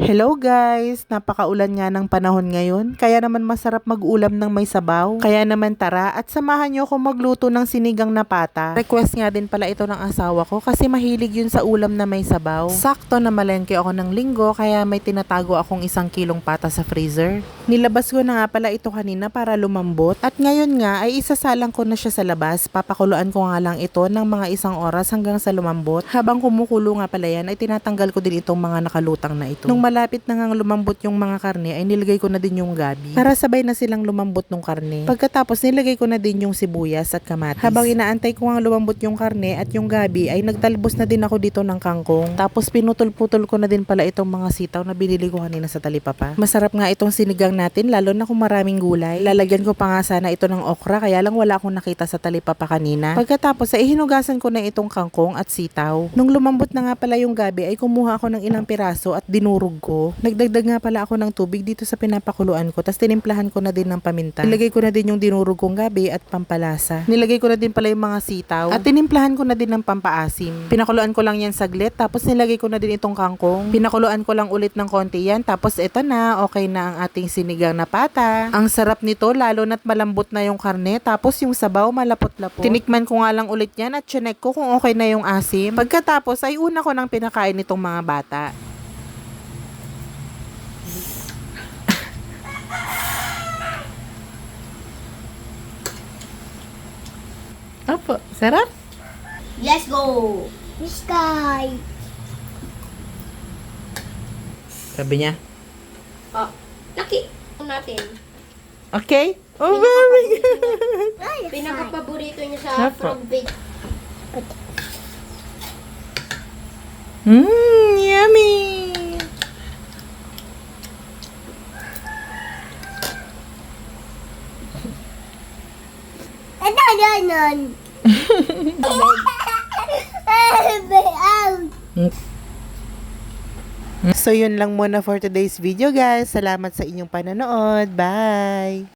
Hello guys! Napakaulan nga ng panahon ngayon, kaya naman masarap mag-ulam ng may sabaw. Kaya naman tara at samahan nyo ako magluto ng sinigang na pata. Request nga din pala ito ng asawa ko kasi mahilig yun sa ulam na may sabaw. Sakto na malengke ako ng linggo kaya may tinatago akong 1 kilong pata sa freezer. Nilabas ko na nga pala ito kanina para lumambot at ngayon nga ay isasalang ko na siya sa labas. Papakuluan ko nga lang ito ng mga 1 oras hanggang sa lumambot. Habang kumukulo nga pala yan ay tinatanggal ko din itong mga nakalutang na ito. Nung malapit na ngang lumambot yung mga karne ay nilagay ko na din yung gabi para sabay na silang lumambot ng karne. Pagkatapos nilagay ko na din yung sibuyas at kamatis. Habang inaantay ko ngang lumambot yung karne at yung gabi ay nagtalbos na din ako dito ng kangkong. Tapos pinutol-putol ko na din pala itong mga sitaw na binili ko kanina sa talipapa. Masarap nga itong sinigang natin lalo na kung maraming gulay. Lalagyan ko pa nga sana ito ng okra kaya lang wala akong nakita sa talipapa kanina. Pagkatapos ay hinugasan ko na itong kangkong at sitaw. Nung lumambot na nga pala yung gabi ay kumuha ako ng ilang piraso at dinurog ko. Nagdagdag nga pala ako ng tubig dito sa pinapakuluan ko, tapos tinimplahan ko na din ng paminta. Nilagay ko na din yung dinurog kong gabi at pampalasa. Nilagay ko na din pala yung mga sitaw at tinimplahan ko na din ng pampaasim. Pinakuluan ko lang yan saglit, tapos nilagay ko na din itong kangkong. Pinakuluan ko lang ulit ng konti yan, tapos ito na, okay na ang ating sinigang na pata. Ang sarap nito, lalo na't malambot na yung karne, tapos yung sabaw malapot-lapot. Tinikman ko nga lang ulit yan at chinek ko kung okay na yung asim. Pagkatapos ay una ko nang pinakain itong mga bata. Opo, sarap. Let's go! Sky! Sabi niya. Oh, laki natin. Okay? Oh, very good. Pinaka-paborito niya sa Opo. frog bake. Yummy! So yun lang muna for today's video guys. Salamat sa inyong panonood. Bye!